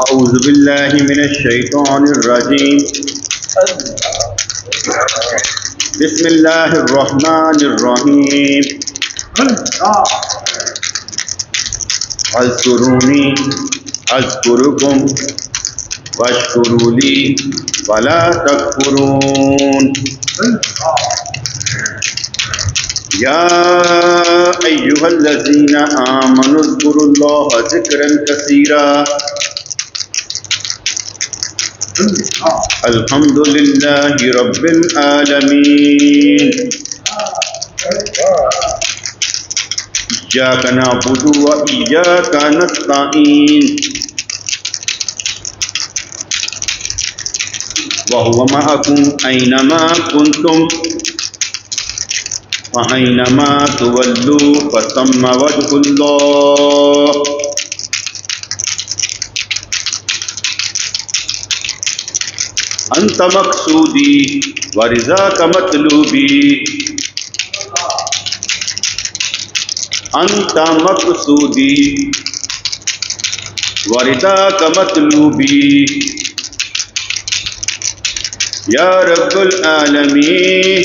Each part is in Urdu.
أعوذ بالله من الشيطان الرجيم بسم الله الرحمن الرحيم اذكروني أذكركم واشكروا لي ولا تكفرون يا أيها الذين آمنوا اذكروا الله ذكرا كثيرا الحمد لله رب العالمين إياك نعبد وإياك نستعين وهو معكم أينما كنتم وأينما تولوا فثم وجه الله أنت مقصودي ورزاك مطلوبي أنت مقصودي ورداك مطلوبي يا رب العالمين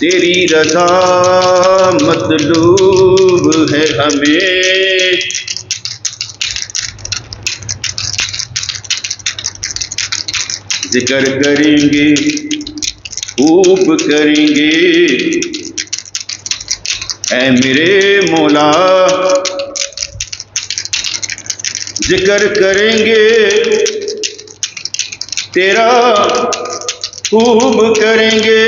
تیری رضا مطلوب ہے ہمیں، ذکر کریں گے خوب کریں گے اے میرے مولا، ذکر کریں گے تیرا خوب کریں گے،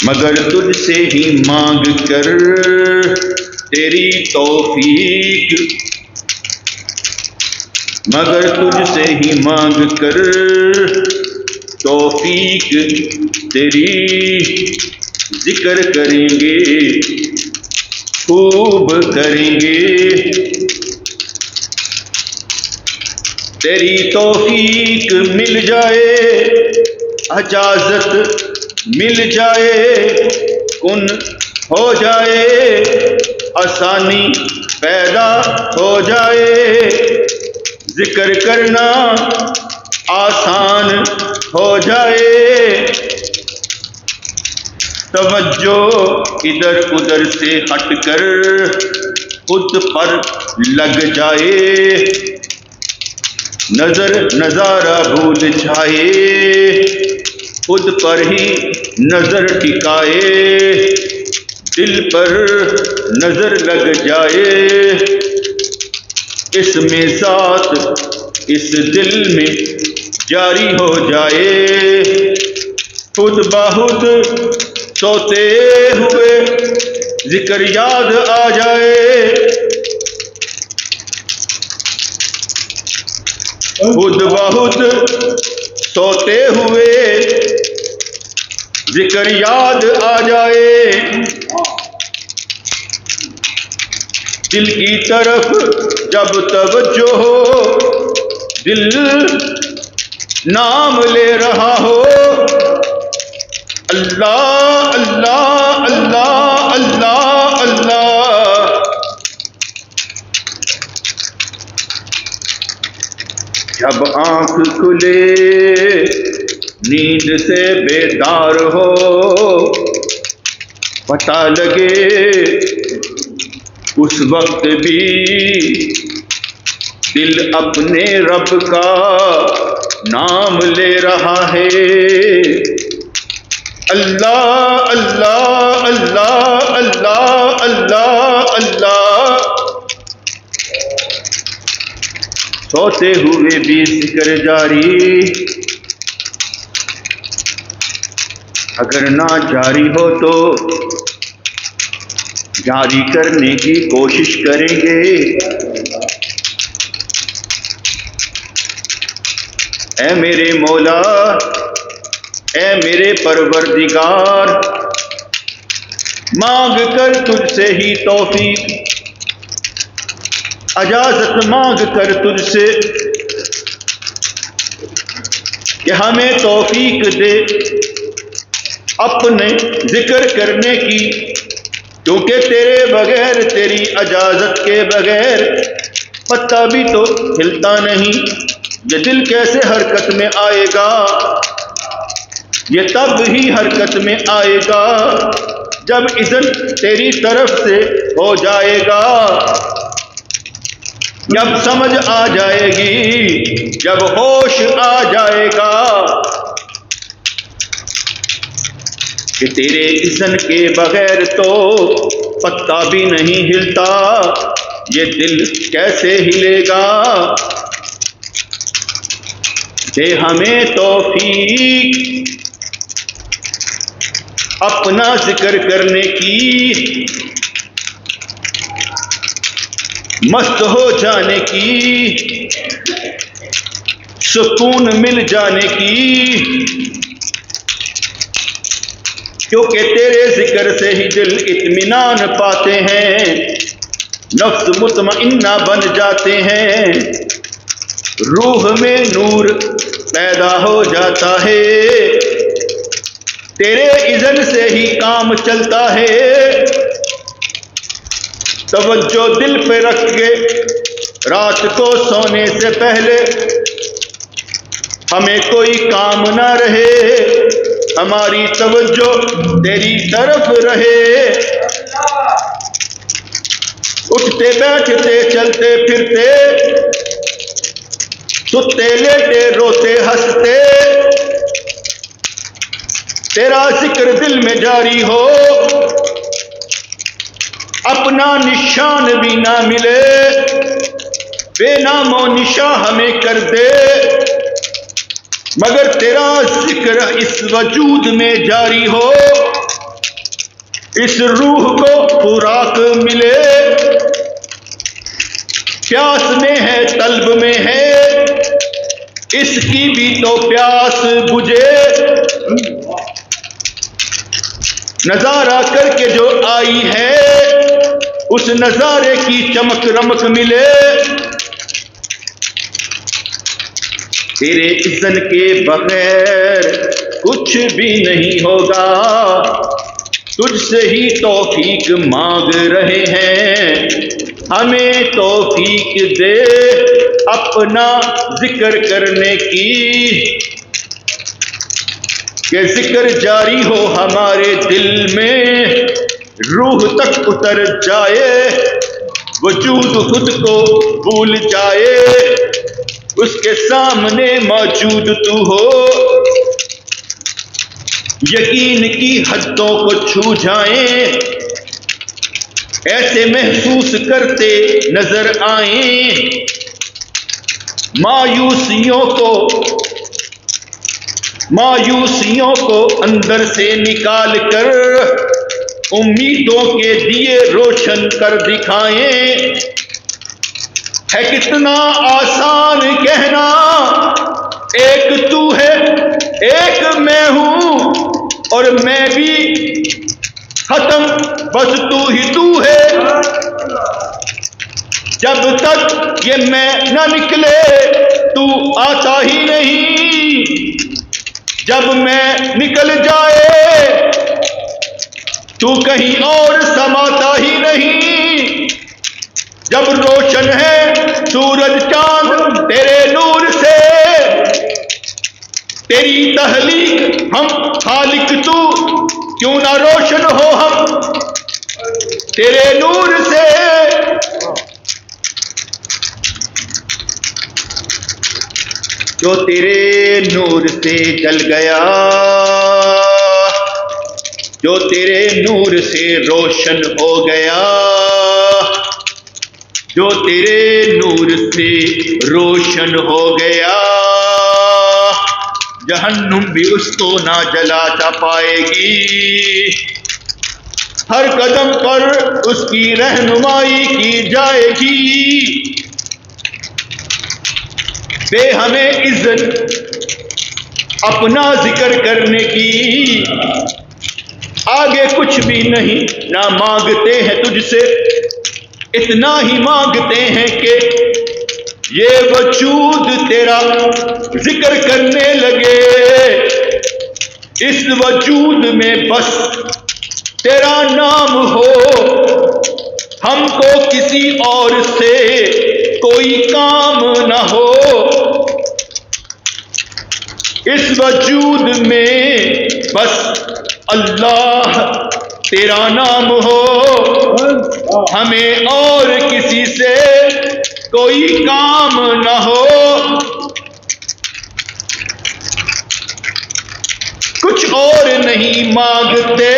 مگر تجھ سے ہی مانگ کر تیری توفیق، مگر تجھ سے ہی مانگ کر توفیق تیری، ذکر کریں گے خوب کریں گے، تیری توفیق مل جائے، اجازت مل جائے، کن ہو جائے، آسانی پیدا ہو جائے، ذکر کرنا آسان ہو جائے، توجہ ادھر ادھر سے ہٹ کر خود پر لگ جائے، نظر نظارہ بھول جائے، خود پر ہی نظر ٹکائے، دل پر نظر لگ جائے، اس میں ذات اس دل میں جاری ہو جائے، خود بخود سوتے ہوئے ذکر یاد آ جائے، خود بخود سوتے ہوئے ذکر یاد آ جائے، دل کی طرف جب توجہ ہو، دل نام لے رہا ہو، اللہ اللہ اللہ اللہ اللہ، جب آنکھ کھلے نیند سے بیدار ہو، پتہ لگے اس وقت بھی دل اپنے رب کا نام لے رہا ہے، اللہ اللہ اللہ اللہ اللہ اللہ، سوتے ہوئے بھی ذکر جاری، اگر نہ جاری ہو تو جاری کرنے کی کوشش کریں گے، اے میرے مولا، اے میرے پروردگار، مانگ کر تجھ سے ہی توفیق، اجازت مانگ کر تجھ سے کہ ہمیں توفیق دے اپنے ذکر کرنے کی، کیونکہ تیرے بغیر، تیری اجازت کے بغیر پتہ بھی تو ہلتا نہیں، یہ دل کیسے حرکت میں آئے گا؟ یہ تب ہی حرکت میں آئے گا جب اذن تیری طرف سے ہو جائے گا، جب سمجھ آ جائے گی، جب ہوش آ جائے گا کہ تیرے اذن کے بغیر تو پتا بھی نہیں ہلتا، یہ دل کیسے ہلے گا؟ دے ہمیں توفیق اپنا ذکر کرنے کی، مست ہو جانے کی، سکون مل جانے کی، کیونکہ تیرے ذکر سے ہی دل اطمینان پاتے ہیں، نفس مطمئنہ بن جاتے ہیں، روح میں نور پیدا ہو جاتا ہے، تیرے اذن سے ہی کام چلتا ہے، توجہ دل پہ رکھ کے رات کو سونے سے پہلے ہمیں کوئی کام نہ رہے، ہماری توجہ تیری طرف رہے، اٹھتے بیٹھتے چلتے پھرتے، سوتے لیٹے روتے ہنستے، تیرا ذکر دل میں جاری ہو، اپنا نشان بھی نہ ملے، بے نام و نشاں ہمیں کر دے، مگر تیرا ذکر اس وجود میں جاری ہو، اس روح کو خوراک ملے، پیاس میں ہے طلب میں ہے، اس کی بھی تو پیاس بجھے، نظارہ کر کے جو آئی ہے اس نظارے کی چمک رمک ملے، تیرے اذن کے بغیر کچھ بھی نہیں ہوگا، تجھ سے ہی توفیق مانگ رہے ہیں، ہمیں توفیق دے اپنا ذکر کرنے کی، کہ ذکر جاری ہو ہمارے دل میں، روح تک اتر جائے، وجود خود کو بھول جائے، اس کے سامنے موجود تو ہو، یقین کی حدوں کو چھو جائیں، ایسے محسوس کرتے نظر آئیں، مایوسیوں کو اندر سے نکال کر، امیدوں کے دیے روشن کر دکھائیں، ہے کتنا آسان کہنا ایک تو ہے ایک میں ہوں، اور میں بھی ختم بس تو ہی تو ہے، جب تک یہ میں نہ نکلے تو آتا ہی نہیں، جب میں نکل جائے تو کہیں اور سماتا ہی نہیں، جب روشن ہے سورج چاند تیرے نور سے، تیری تخلیق ہم خالق تو کیوں نہ روشن ہو ہم تیرے نور سے، جو تیرے نور سے جل گیا، جو تیرے نور سے روشن ہو گیا، جو تیرے نور سے روشن ہو گیا، جہنم بھی اس کو نہ جلا پائے گی، ہر قدم پر اس کی رہنمائی کی جائے گی، دے ہمیں عزت اپنا ذکر کرنے کی، آگے کچھ بھی نہیں نہ مانگتے ہیں تجھ سے، اتنا ہی مانگتے ہیں کہ یہ وجود تیرا ذکر کرنے لگے، اس وجود میں بس تیرا نام ہو، ہم کو کسی اور سے کوئی کام نہ ہو، اس وجود میں بس اللہ تیرا نام ہو، ہمیں اور کسی سے کوئی کام نہ ہو، کچھ اور نہیں مانگتے،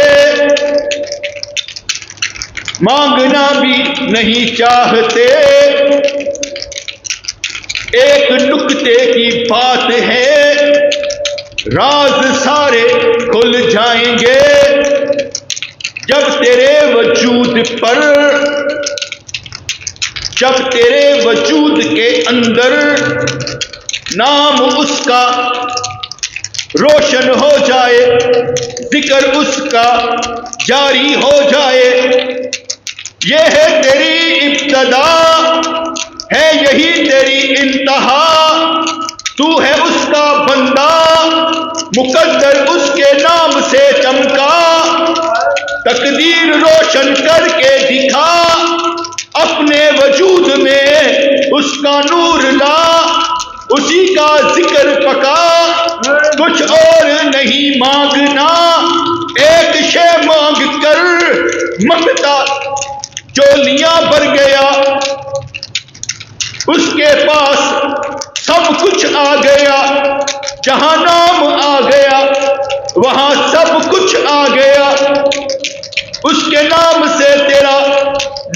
مانگنا بھی نہیں چاہتے، ایک نکتے کی بات ہے، راز سارے کھل جائیں گے، جب تیرے وجود پر، جب تیرے وجود کے اندر نام اس کا روشن ہو جائے، ذکر اس کا جاری ہو جائے، یہ ہے تیری ابتدا، ہے یہی تیری انتہا، تو ہے اس کا بندہ، مقدر اس کے نام سے چمکا، تقدیر روشن کر کے دکھا، اپنے وجود میں اس کا نور لا، اسی کا ذکر پکا، منگتا چولیاں بھر گیا، اس کے پاس سب کچھ آ گیا، جہاں نام آ گیا وہاں سب کچھ آ گیا، اس کے نام سے تیرا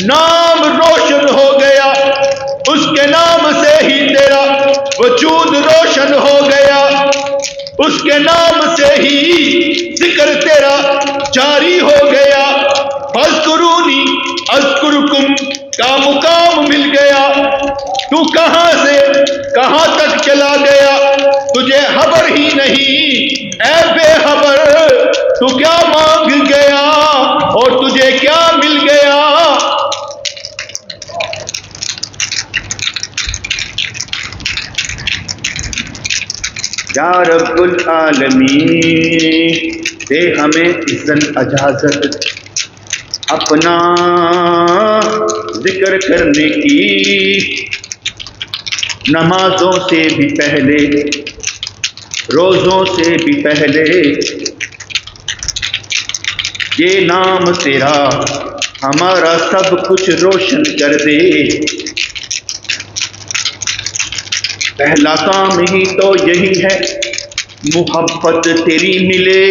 نام روشن ہو گیا، اس کے نام سے ہی تیرا وجود روشن ہو گیا، اس کے نام سے ہی ذکر تیرا جاری ہو گیا، فاذکرونی اذکرکم کا مقام مل گیا۔ تو کہاں سے کہاں تک چلا گیا تجھے خبر ہی نہیں، اے بے خبر تو کیا مانگ گیا اور تجھے کیا مل گیا؟ یا رب العالمین دے ہمیں اذن اجازت اپنا ذکر کرنے کی، نمازوں سے بھی پہلے، روزوں سے بھی پہلے، یہ نام تیرا ہمارا سب کچھ روشن کر دے۔ پہلا کام ہی تو یہی ہے محبت تیری ملے،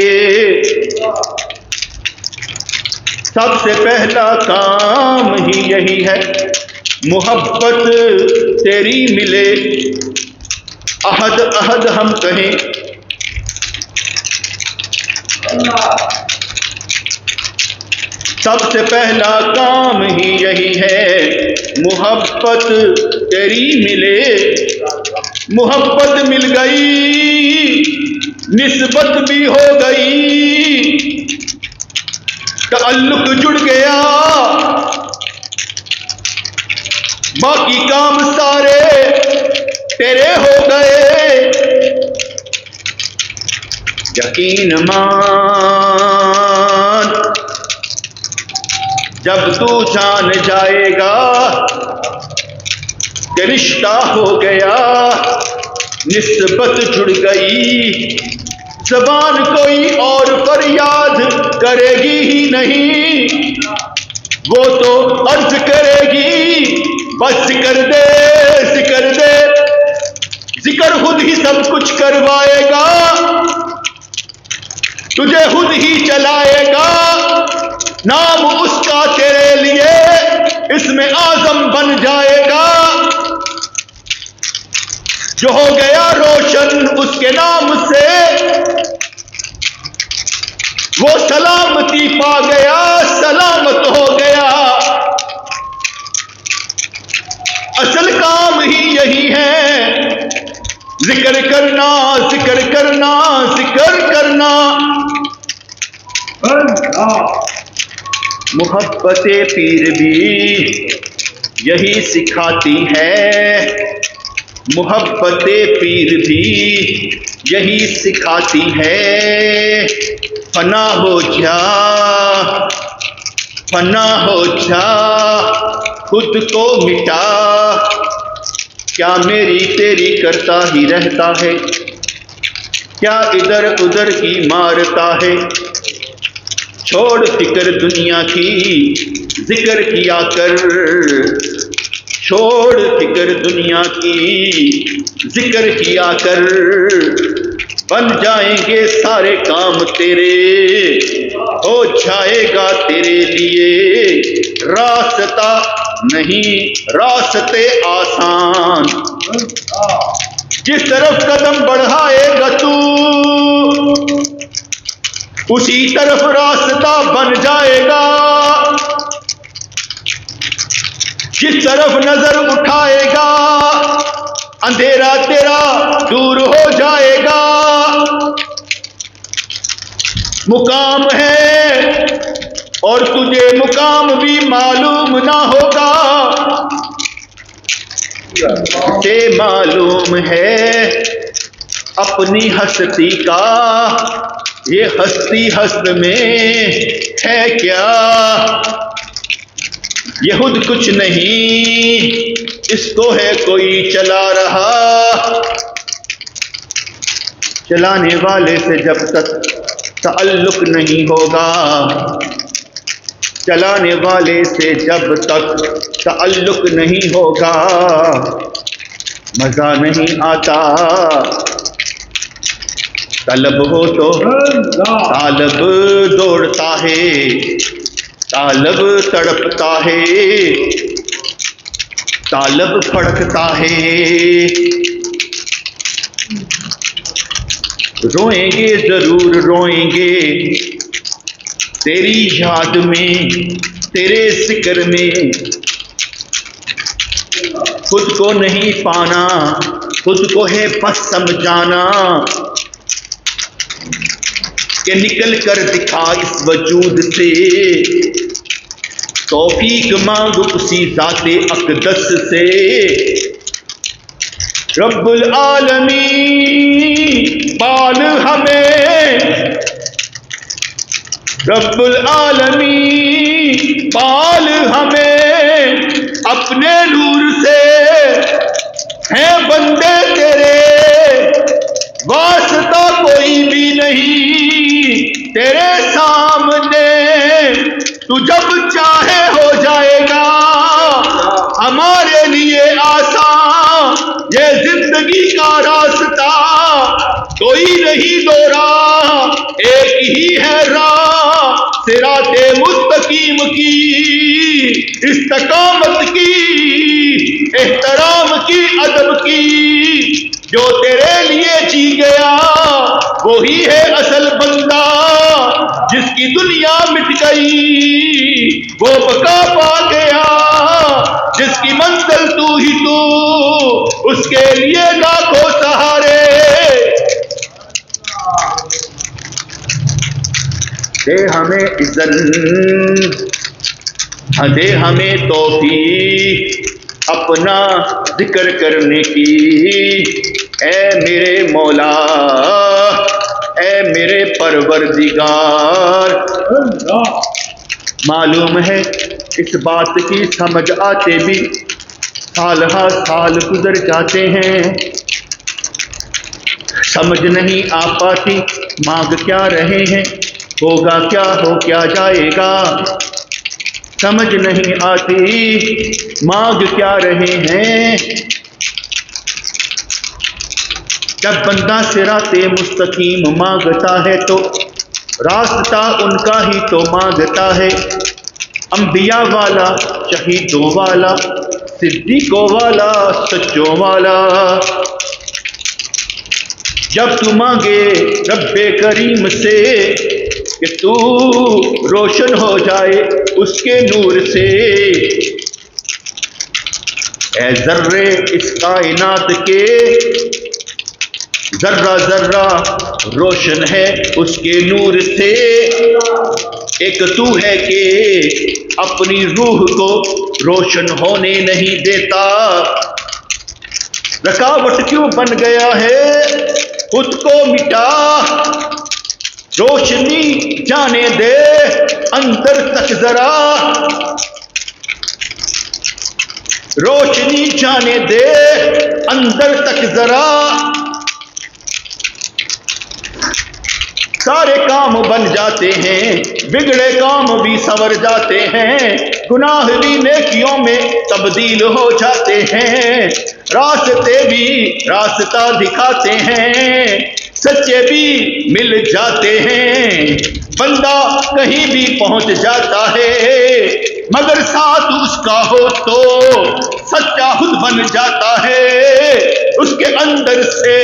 سب سے پہلا کام ہی یہی ہے محبت تیری ملے۔ احد احد ہم کہیں، سب سے پہلا کام ہی یہی ہے محبت تیری ملے۔ محبت مل گئی، نسبت بھی ہو گئی، تعلق جڑ گیا، باقی کام سارے تیرے ہو گئے۔ یقین مان جب تو جان جائے گا کہ رشتہ ہو گیا، نسبت جڑ گئی، زبان کوئی اور فریاد کرے گی ہی نہیں، وہ تو عرض کرے گی بس ذکر دے ذکر دے، ذکر خود ہی سب کچھ کروائے گا، تجھے خود ہی چلائے گا، نام اس کا تیرے لیے اس میں اعظم بن جائے گا، جو ہو گیا روشن اس کے نام سے، وہ سلامتی پا گیا، سلامت ہو گیا۔ اصل کام ہی یہی ہے ذکر کرنا، ذکر کرنا، ذکر کرنا۔ محبت پیر بھی یہی سکھاتی ہے، محبت پیر بھی یہی سکھاتی ہے، فنا ہو جا، فنا ہو جا، خود کو مٹا، کیا میری تیری کرتا ہی رہتا ہے، کیا ادھر ادھر کی مارتا ہے، چھوڑ فکر دنیا کی ذکر کیا کر، چھوڑ فکر دنیا کی ذکر کیا کر، بن جائیں گے سارے کام تیرے، ہو جائے گا تیرے لیے راستہ نہیں راستے آسان، جس طرف قدم بڑھائے گا تو اسی طرف راستہ بن جائے گا، جس طرف نظر اٹھائے گا اندھیرا تیرا دور ہو جائے گا۔ مقام ہے اور تجھے مقام بھی معلوم نہ ہوگا، تجھے معلوم ہے اپنی ہستی کا، یہ ہستی ہست میں ہے کیا، یہ خود کچھ نہیں، اس کو ہے کوئی چلا رہا، چلانے والے سے جب تک تعلق نہیں ہوگا چلانے والے سے جب تک تعلق نہیں ہوگا مزہ نہیں آتا. طلب ہو تو طالب دوڑتا ہے، طالب تڑپتا ہے، طالب پھڑکتا ہے. روئیں گے ضرور روئیں گے تیری یاد میں، تیرے ذکر میں. خود کو نہیں پانا، خود کو ہے بس سمجھانا کہ نکل کر دکھا اس وجود سے. توفیق مانگ اسی ذات اقدس سے. رب العالمین پال ہمیں، رب العالمین پال ہمیں اپنے نور سے. ہیں بندے تیرے واسطہ کوئی بھی نہیں تیرے سامنے. تو جب چاہے ہو جائے گا ہمارے لیے آسان. یہ زندگی کا راستہ کوئی نہیں دو راہ، ایک ہی ہے راہ صراط مستقیم کی، استقامت کی، احترام کی، ادب کی. جو تیرے لیے جی گیا وہی ہے اصل بندہ. جس کی دنیا مٹ گئی وہ بقا پا گیا. جس کی منزل تو ہی تو، اس کے لیے لاکھوں سہارے. دے ہمیں عزت، دے ہمیں توفیق اپنا ذکر کرنے کی. اے میرے مولا، اے میرے پروردگار. معلوم ہے اس بات کی سمجھ آتے بھی سال ہا سال گزر جاتے ہیں. سمجھ نہیں آ پاتی مانگ کیا رہے ہیں، ہوگا کیا ہو کیا جائے گا. سمجھ نہیں آتی مانگ کیا رہے ہیں. جب بندہ صراط مستقیم مانگتا ہے تو راستہ ان کا ہی تو مانگتا ہے. انبیاء والا، شہیدوں والا، صدیقوں والا، سچوں والا. جب تو مانگے رب کریم سے کہ تو روشن ہو جائے اس کے نور سے. اے ذرے اس کائنات کے، ذرہ ذرہ روشن ہے اس کے نور سے. ایک تو ہے کہ اپنی روح کو روشن ہونے نہیں دیتا. رکاوٹ کیوں بن گیا ہے، خود کو مٹا. روشنی جانے دے اندر تک ذرا، روشنی جانے دے اندر تک ذرا. سارے کام بن جاتے ہیں، بگڑے کام بھی سنور جاتے ہیں، گناہ بھی نیکیوں میں تبدیل ہو جاتے ہیں. راستے بھی راستہ دکھاتے ہیں، سچے بھی مل جاتے ہیں. بندہ کہیں بھی پہنچ جاتا ہے مگر ساتھ اس کا ہو تو سچا خود بن جاتا ہے. اس کے اندر سے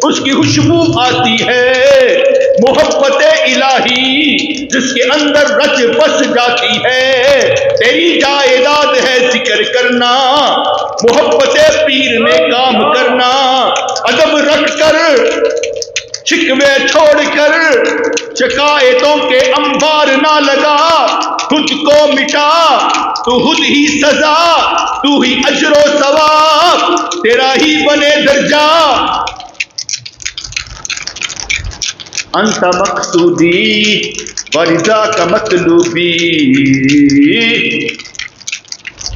اس کی خوشبو آتی ہے، محبت الہی جس کے اندر رچ بس جاتی ہے. تیری جائیداد ہے ذکر کرنا، محبت پیر میں کام کرنا. ادب رکھ کر، شکوے چھوڑ کر، شکایتوں کے انبار نہ لگا. خود کو مٹا، تو خود ہی سزا، تو ہی اجر و ثواب، تیرا ہی بنے درجہ. انت مقصودی ورضا کا مطلوبی.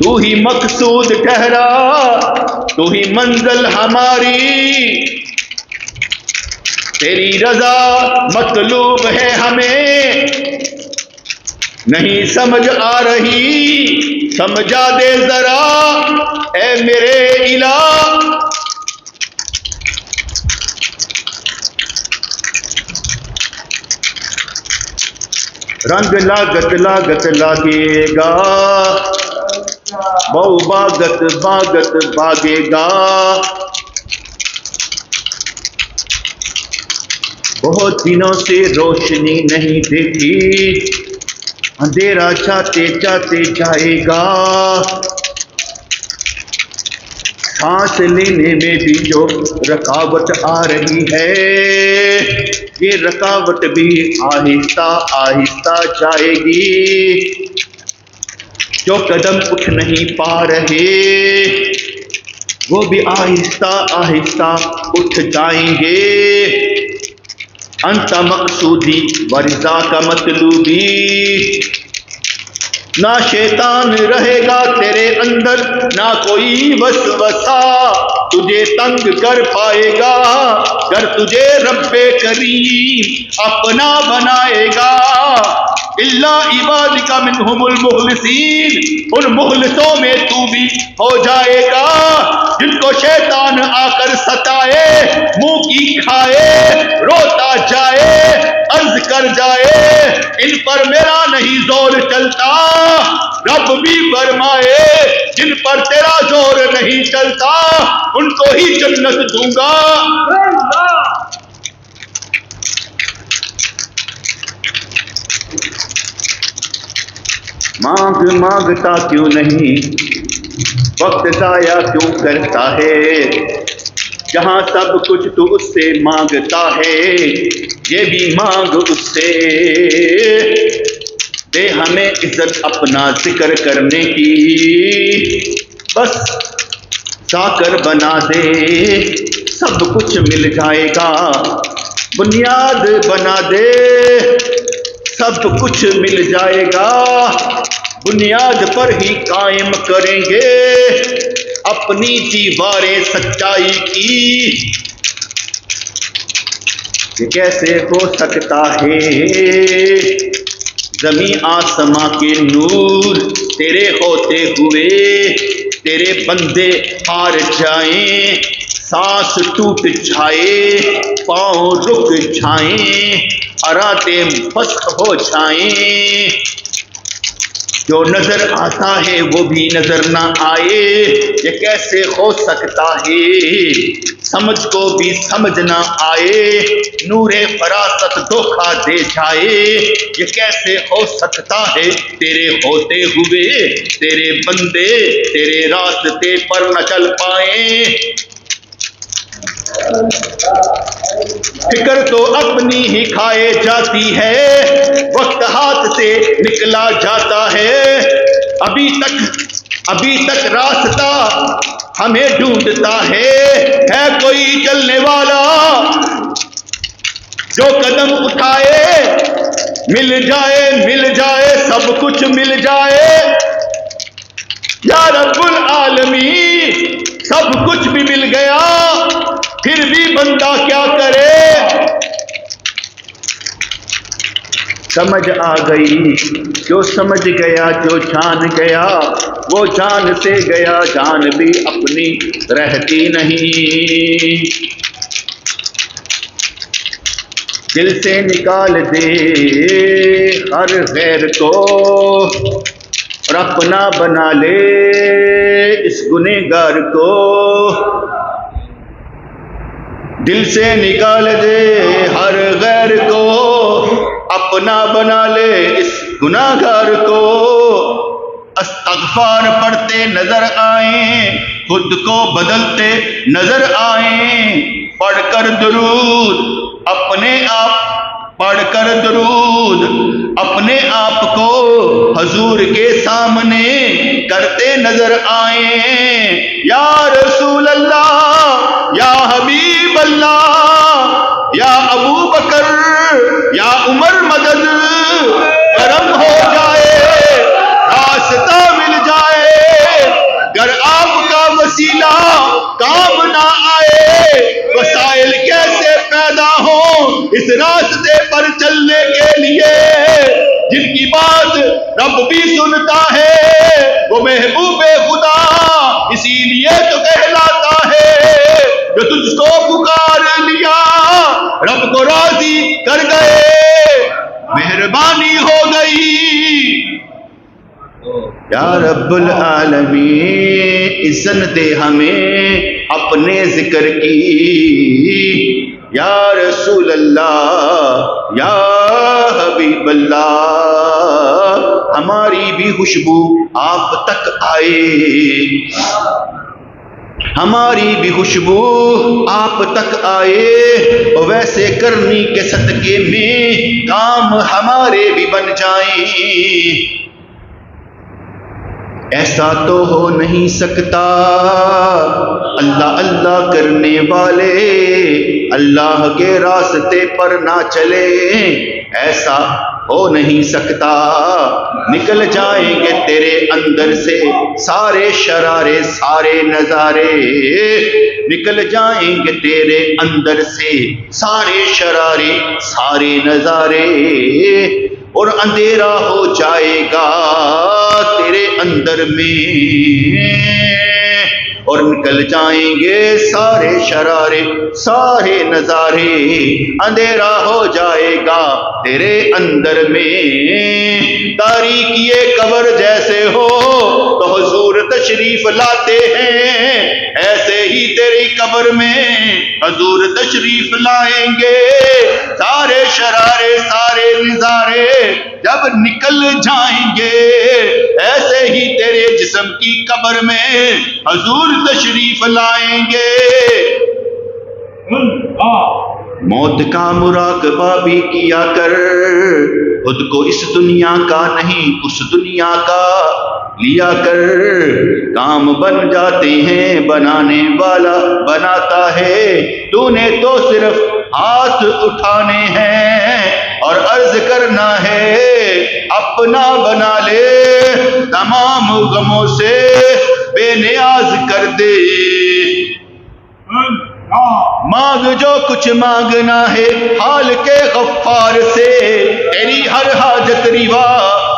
تو ہی مقصود ٹھہرا، تو ہی منزل ہماری. تیری رضا مطلوب ہے ہمیں، نہیں سمجھ آ رہی سمجھا دے ذرا اے میرے الہ. رنگ لاگت لاگت لاگے گا بہو باگت باگت باگے گا. بہت دنوں سے روشنی نہیں دیکھی اندھیرا جاتے جاتے جائے گا. سانس لینے میں بھی جو رکاوٹ آ رہی ہے یہ رکاوٹ بھی آہستہ آہستہ جائے گی. جو قدم اٹھ نہیں پا رہے وہ بھی آہستہ آہستہ اٹھ جائیں گے. انت مقصودی ورضا کا مطلوبی. نہ شیطان رہے گا تیرے اندر نہ کوئی وسوسہ تجھے تنگ کر پائے گا گر تجھے رب کریم اپنا بنائے گا. اللہ عبادک منہم المخلصین. ان مخلصوں میں تو بھی ہو جائے گا جن کو شیطان آ کر ستائے منہ کی کھائے روتا جائے عرض کر جائے ان پر میرا نہیں زور چلتا. رب بھی فرمائے جن پر تیرا زور نہیں چلتا ان کو ہی جنت دوں گا. مانگ مانگتا کیوں نہیں وقت ضائع کیوں کرتا ہے جہاں سب کچھ تو اس سے مانگتا ہے یہ بھی مانگ اس سے. دے ہمیں عزت اپنا ذکر کرنے کی بس ذاکر بنا دے سب کچھ مل جائے گا. بنیاد بنا دے سب کچھ مل جائے گا. بنیاد پر ہی قائم کریں گے اپنی دیواریں سچائی کی. یہ کیسے ہو سکتا ہے زمین آسماں کے نور تیرے ہوتے ہوئے تیرے بندے ہار جائیں سانس ٹوٹ جائے پاؤں رک جائیں ارادے فسخ ہو جائیں. جو نظر آتا ہے وہ بھی نظر نہ آئے یہ کیسے ہو سکتا ہے. سمجھ کو بھی سمجھ نہ آئے نور فراست دھوکہ دے جائے یہ کیسے ہو سکتا ہے. تیرے ہوتے ہوئے تیرے بندے تیرے راستے پر نہ چل پائیں. فکر تو اپنی ہی کھائے جاتی ہے وقت ہاتھ سے نکلا جاتا ہے. ابھی تک راستہ ہمیں ڈھونڈتا ہے کوئی چلنے والا جو قدم اٹھائے مل جائے سب کچھ مل جائے. یا رب العالمین سب کچھ بھی مل گیا پھر بھی بندہ کیا کرے. سمجھ آ گئی جو سمجھ گیا جو جان گیا وہ جان سے گیا جان بھی اپنی رہتی نہیں. دل سے نکال دے ہر غیر کو اور اپنا بنا لے اس گنہگار کو. دل سے نکال دے ہر غیر کو اپنا بنا لے اس گنہگار کو. استغفار پڑھتے نظر آئیں خود کو بدلتے نظر آئیں. پڑھ کر درود اپنے آپ کو حضور کے سامنے کرتے نظر آئیں. یا رسول اللہ یا حبیب اللہ یا ابو بکر یا عمر مدد کرم ہو جائے راستہ مل جائے. گر آپ کا وسیلہ کام نہ آئے وسائل کیسے پیدا ہوں اس راستے پر چلنے کے لیے. جن کی بات سنتا ہے وہ محبوب خدا، اسی لیے تو کہلاتا ہے جو تجھ کو پکار لیا رب کو راضی کر گئے، مہربانی ہو گئی۔ یا رب العالمین اذن دے ہمیں اپنے ذکر کی، یا رسول اللہ یا حبیب اللہ، ہماری بھی خوشبو آپ تک آئے، ہماری بھی خوشبو آپ تک آئے، اور ویسے کرنی کے صدقے میں کام ہمارے بھی بن جائیں۔ ایسا تو ہو نہیں سکتا اللہ اللہ کرنے والے اللہ کے راستے پر نہ چلے، ایسا ہو نہیں سکتا، نکل جائیں گے تیرے اندر سے سارے شرارے سارے نظارے، نکل جائیں گے تیرے اندر سے سارے شرارے سارے نظارے، اور اندھیرا ہو جائے گا تیرے اندر میں، اور نکل جائیں گے سارے شرارے سارے نظارے، اندھیرا ہو جائے گا تیرے اندر میں۔ تاریکی قبر جیسے ہو تو حضور تشریف لاتے ہیں، ایسے ہی تیری قبر میں حضور تشریف لائیں گے، سارے شرارے سارے نظارے جب نکل جائیں گے، ایسے ہی تیرے جسم کی قبر میں حضور تشریف لائیں گے۔ موت کا مراقبہ بھی کیا کر، خود کو اس دنیا کا نہیں اس دنیا کا لیا کر، کام بن جاتے ہیں بنانے والا بناتا ہے، تو نے تو صرف ہاتھ اٹھانے ہیں اور عرض کرنا ہے اپنا بنا لے، تمام غموں سے بے نیاز کر دے، مانگ جو کچھ مانگنا ہے حال کے غفار سے، تیری ہر حاجت روا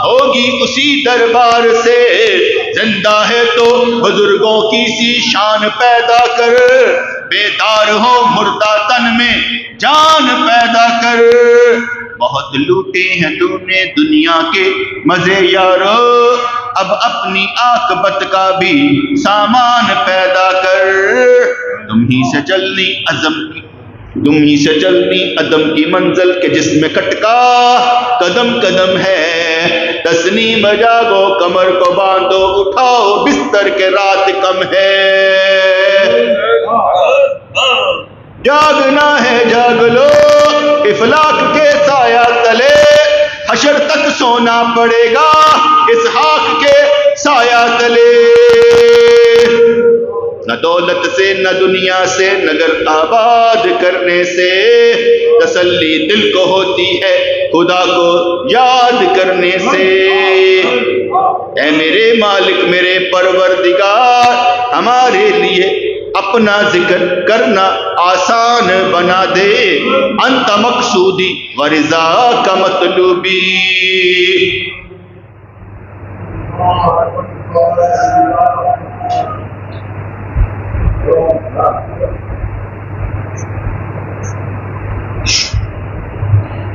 ہوگی اسی دربار سے، زندہ ہے تو بزرگوں کی سی شان پیدا کر، بیدار ہو مردہ تن میں جان پیدا کر، بہت لوٹے ہیں تو نے دنیا کے مزے یارو، اب اپنی عاقبت کا بھی سامان پیدا کر، تم ہی سے چلنی عدم کی منزل کے جس میں کٹکا قدم قدم ہے، تسنیم جاگو کمر کو باندھو اٹھاؤ بستر کے رات کم ہے، جاگنا ہے جاگ لو افلاک کے سایہ تلے، حشر تک سونا پڑے گا اسحاق کے سایہ تلے، نہ دولت سے نہ دنیا سے نگر آباد کرنے سے، تسلی دل کو ہوتی ہے خدا کو یاد کرنے سے، اے میرے مالک میرے پروردگار ہمارے لیے اپنا ذکر کرنا آسان بنا دے، انت مقصودی ورضا کا مطلوبی۔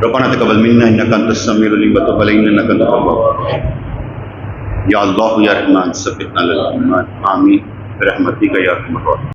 ربنا تقبل منا انك انت السميع العليم وتب علينا انك انت التواب الرحيم، یا اللہ یا رحمان ثبتنا للایمان، آمین برحمتک یا ارحم الراحمین۔